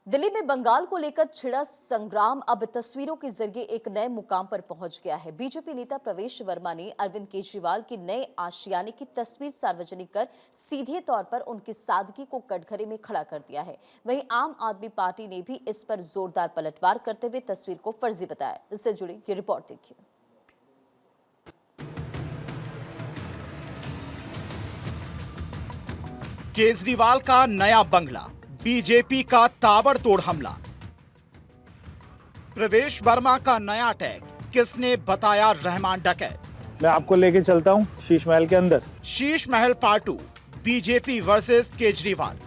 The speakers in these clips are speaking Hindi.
दिल्ली में बंगाल को लेकर छिड़ा संग्राम अब तस्वीरों के जरिए एक नए मुकाम पर पहुंच गया है। बीजेपी नेता प्रवेश वर्मा ने अरविंद केजरीवाल की नए आशियाने की तस्वीर सार्वजनिक कर सीधे तौर पर उनकी सादगी को कटघरे में खड़ा कर दिया है। वहीं आम आदमी पार्टी ने भी इस पर जोरदार पलटवार करते हुए तस्वीर को फर्जी बताया। इससे जुड़ी ये रिपोर्ट देखिए। केजरीवाल का नया बंगला, बीजेपी का ताबड़तोड़ हमला। प्रवेश वर्मा का नया टैग, किसने बताया रहमान डकैत। मैं आपको लेके चलता हूँ शीश महल के अंदर। Sheesh Mahal part 2, BJP versus Kejriwal.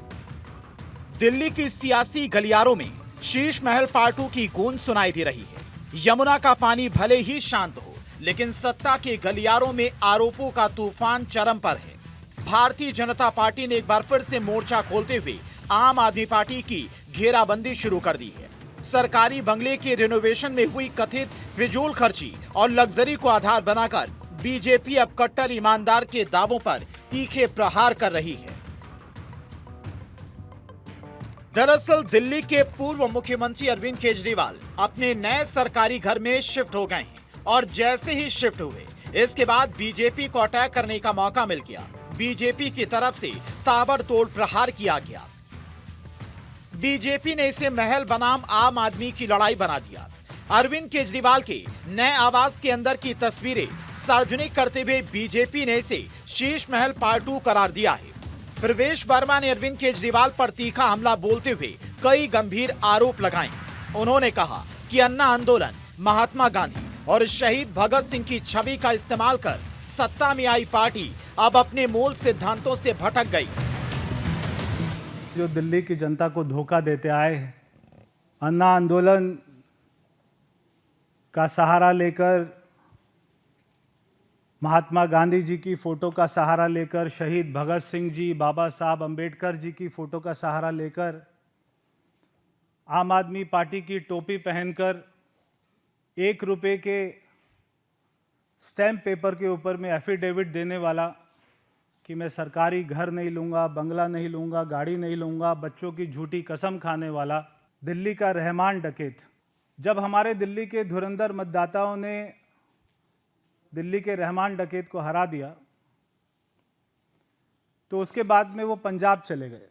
Delhi की सियासी गलियारों में शीश महल पार्ट 2 की गूंज सुनाई दे रही है। यमुना का पानी भले ही शांत हो, लेकिन सत्ता के गलियारों में आरोपों का तूफान चरम पर है। भारतीय जनता पार्टी ने एक बार फिर से मोर्चा खोलते हुए आम आदमी पार्टी की घेराबंदी शुरू कर दी है। सरकारी बंगले के रिनोवेशन में हुई कथित फिजूल खर्ची और लग्जरी को आधार बनाकर बीजेपी अब कट्टर ईमानदार के दावों पर तीखे प्रहार कर रही है। दरअसल दिल्ली के पूर्व मुख्यमंत्री अरविंद केजरीवाल अपने नए सरकारी घर में शिफ्ट हो गए हैं और जैसे ही शिफ्ट हुए, इसके बाद बीजेपी को अटैक करने का मौका मिल गया। बीजेपी की तरफ से ताबड़तोड़ प्रहार किया गया। बीजेपी ने इसे महल बनाम आम आदमी की लड़ाई बना दिया। अरविंद केजरीवाल के नए आवास के अंदर की तस्वीरें सार्वजनिक करते हुए बीजेपी ने इसे शीश महल पार्ट 2 करार दिया है। प्रवेश वर्मा ने अरविंद केजरीवाल पर तीखा हमला बोलते हुए कई गंभीर आरोप लगाए। उन्होंने कहा कि अन्ना आंदोलन, महात्मा गांधी और शहीद भगत सिंह की छवि का इस्तेमाल कर सत्ता में आई पार्टी अब अपने मूल सिद्धांतों से भटक गई। जो दिल्ली की जनता को धोखा देते आए हैं, अन्ना आंदोलन का सहारा लेकर, महात्मा गांधी जी की फोटो का सहारा लेकर, शहीद भगत सिंह जी, बाबा साहब अंबेडकर जी की फोटो का सहारा लेकर, आम आदमी पार्टी की टोपी पहनकर 1 रुपये के स्टैम्प पेपर के ऊपर में एफिडेविट देने वाला कि मैं सरकारी घर नहीं लूँगा, बंगला नहीं लूँगा, गाड़ी नहीं लूँगा, बच्चों की झूठी कसम खाने वाला दिल्ली का रहमान डकैत। जब हमारे दिल्ली के धुरंधर मतदाताओं ने दिल्ली के रहमान डकैत को हरा दिया, तो उसके बाद में वो पंजाब चले गए।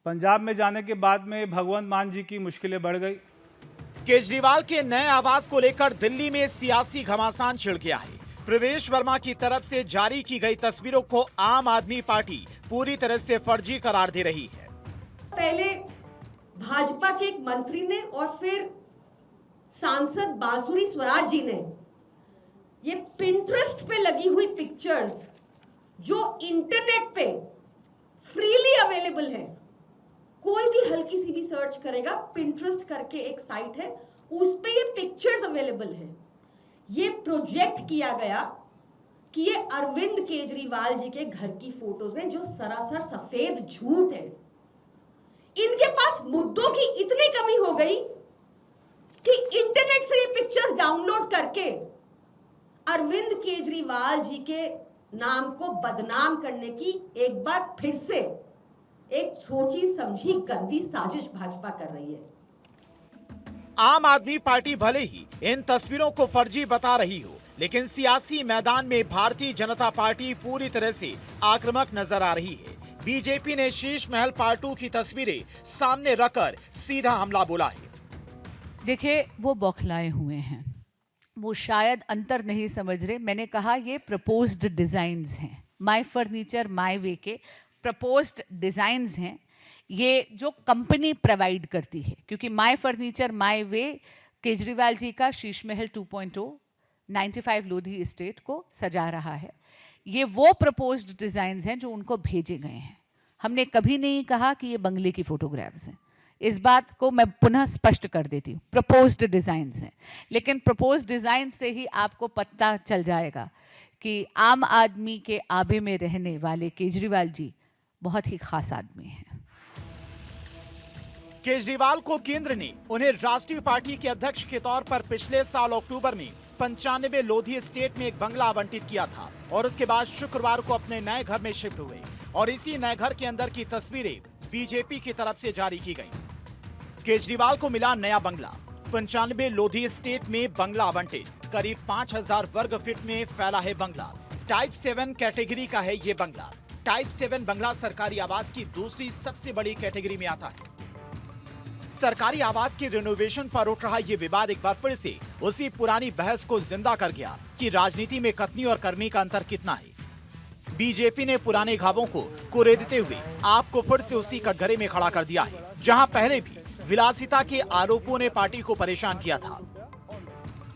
पंजाब में जाने के बाद में भगवंत मान जी की मुश्किलें बढ़ गई। केजरीवाल के नए आवास को लेकर दिल्ली में सियासी घमासान छिड़ गया है। प्रवेश वर्मा की तरफ से जारी की गई तस्वीरों को आम आदमी पार्टी पूरी तरह से फर्जी करार दे रही है। पहले भाजपा के एक मंत्री ने और फिर सांसद बांसुरी स्वराज जी ने ये पिंटरेस्ट पे लगी हुई पिक्चर्स जो इंटरनेट पे फ्रीली अवेलेबल है, कोई भी हल्की सी भी सर्च करेगा, पिंटरेस्ट करके एक साइट है, उस पे ये पिक्चर्स अवेलेबल है। ये प्रोजेक्ट किया गया कि ये अरविंद केजरीवाल जी के घर की फोटोज हैं, जो सरासर सफेद झूठ है। इनके पास मुद्दों की इतनी कमी हो गई कि इंटरनेट से ये पिक्चर्स डाउनलोड करके अरविंद केजरीवाल जी के नाम को बदनाम करने की एक बार फिर से एक सोची समझी गंदी साजिश भाजपा कर रही है। आम आदमी पार्टी भले ही इन तस्वीरों को फर्जी बता रही हो, लेकिन सियासी मैदान में भारतीय जनता पार्टी पूरी तरह से आक्रामक नजर आ रही है। बीजेपी ने शीश महल पार्ट 2 की तस्वीरें सामने रखकर सीधा हमला बोला है। देखिए, वो बौखलाए हुए हैं, वो शायद अंतर नहीं समझ रहे। मैंने कहा ये प्रपोज्ड डिजाइन्स हैं, माय फर्नीचर माय वे के प्रपोज्ड डिजाइन्स हैं, ये जो कंपनी प्रोवाइड करती है। क्योंकि my furniture my way Kejriwal ji का शीश महल 2.0 95 लोधी एस्टेट को सजा रहा है। ये वो प्रपोज्ड डिजाइन्स हैं जो उनको भेजे गए हैं। हमने कभी नहीं कहा कि ये बंगले की फोटोग्राफ्स हैं। इस बात को मैं पुनः स्पष्ट कर देती हूँ, प्रपोज्ड डिजाइन्स हैं। लेकिन प्रपोज्ड डिजाइन से ही आपको पता चल जाएगा कि आम आदमी के आबे में रहने वाले केजरीवाल जी बहुत ही खास आदमी हैं। केजरीवाल को केंद्र ने उन्हें राष्ट्रीय पार्टी के अध्यक्ष के तौर पर पिछले साल अक्टूबर में 95 लोधी एस्टेट में एक बंगला आवंटित किया था और उसके बाद शुक्रवार को अपने नए घर में शिफ्ट हुए और इसी नए घर के अंदर की तस्वीरें बीजेपी की तरफ से जारी की गई। केजरीवाल को मिला नया बंगला। 95 लोधी एस्टेट में बंगला आवंटित। करीब 5000 वर्ग फीट में फैला है बंगला। टाइप 7 कैटेगरी का है ये बंगला। टाइप 7 बंगला सरकारी आवास की दूसरी सबसे बड़ी कैटेगरी में आता है। सरकारी आवास के रिनोवेशन पर उठ रहा ये विवाद एक बार फिर से उसी पुरानी बहस को जिंदा कर गया कि राजनीति में कथनी और करनी का अंतर कितना है। बीजेपी ने पुराने घावों को कुरेदते हुए आपको फिर से उसी कटघरे में खड़ा कर दिया है, जहां पहले भी विलासिता के आरोपों ने पार्टी को परेशान किया था।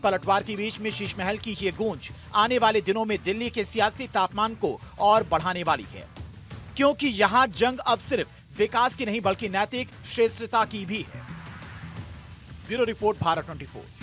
पलटवार के बीच में शीश महल की ये गूंज आने वाले दिनों में दिल्ली के सियासी तापमान को और बढ़ाने वाली है, क्योंकि यहां जंग अब सिर्फ विकास की नहीं बल्कि नैतिक श्रेष्ठता की भी है। Bureau report, Bharat 24।